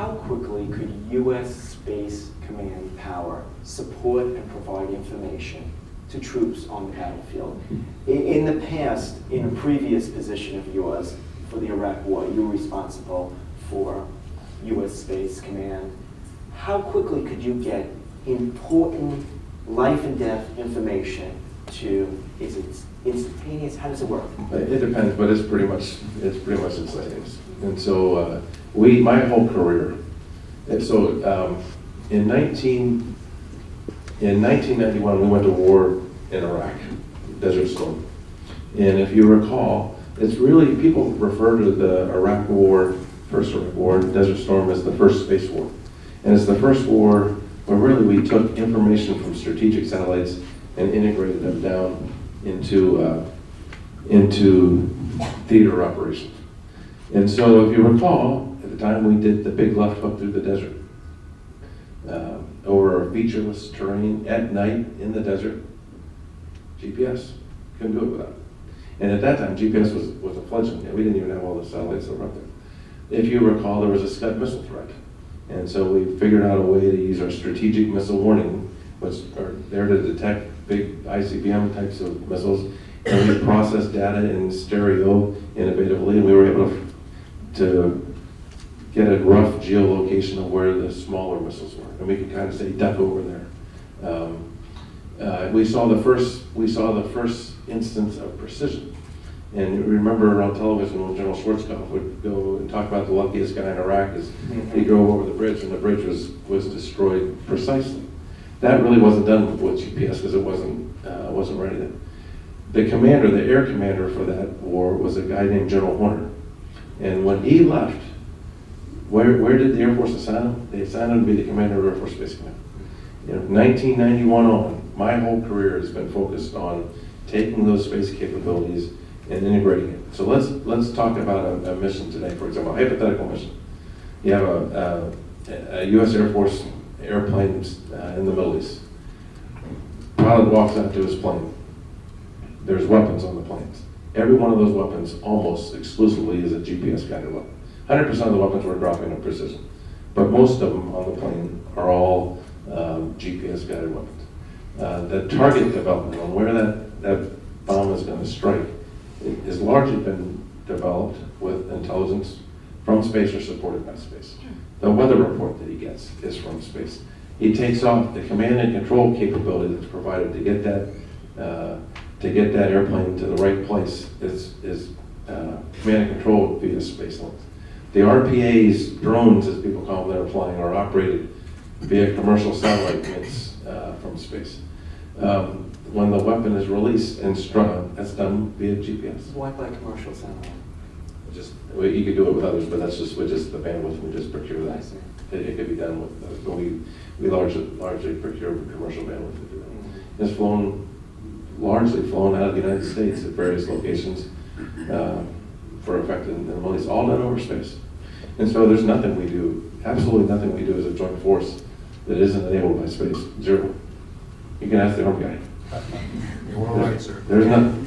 how quickly could U.S. Space Command power support and provide information to troops on the battlefield? In the past, in a previous position of yours for the Iraq War, you were responsible for U.S. Space Command. How quickly could you get important life and death information to, is it instantaneous? How does it work? It depends, but it's pretty much instantaneous. And so my whole career, and so in 1991 we went to war in Iraq, Desert Storm. And if you recall, it's really, people refer to the Iraq War, first Iraq War, Desert Storm as the first space war. And it's the first war where really we took information from strategic satellites and integrated them down into theater operations. And so if you recall, at the time we did the big left hook through the desert, over featureless terrain at night in the desert. GPS, couldn't do it without it. And at that time, GPS was a fledgling. We didn't even have all the satellites that were up there. If you recall, there was a Scud missile threat. And so we figured out a way to use our strategic missile warning, which are there to detect big ICBM types of missiles, and we processed data in stereo innovatively, and we were able to get a rough geolocation of where the smaller missiles were, and we could kind of say duck over there. We saw the first instance of precision. And you remember on television when General Schwarzkopf would go and talk about the luckiest guy in Iraq is he drove over the bridge and the bridge was destroyed precisely. That really wasn't done with GPS because it wasn't ready then. The commander, the air commander for that war was a guy named General Horner. And when he left, where did the Air Force assign him? They assigned him to be the commander of Air Force Base Command. You know, 1991 on, my whole career has been focused on taking those space capabilities and integrating it. So let's talk about a mission today, for example, a hypothetical mission. You have a U.S. Air Force airplane in the Middle East. Pilot walks out to his plane. There's weapons on the planes. Every one of those weapons almost exclusively is a GPS guided weapon. 100% of the weapons we're dropping are precision, but most of them on the plane are all GPS guided weapons. The target development on where that bomb is going to strike has largely been developed with intelligence from space or supported by space. The weather report that he gets is from space. He takes off, the command and control capability that's provided to get that airplane to the right place is command and control via space links. The RPAs, drones as people call them that are flying, are operated via commercial satellite links from space. When the weapon is released and strung, that's done via GPS. Why by commercial satellite? You could do it with others, but that's just the bandwidth we just procure that. It could be done with, but we largely procure commercial bandwidth to do that. Mm-hmm. It's largely flown out of the United States at various locations for effect in the Middle East, all done over space. And so there's nothing we do, absolutely nothing we do as a joint force that isn't enabled by space. Zero. You can ask the Army guy. You're all right, sir. There's nothing.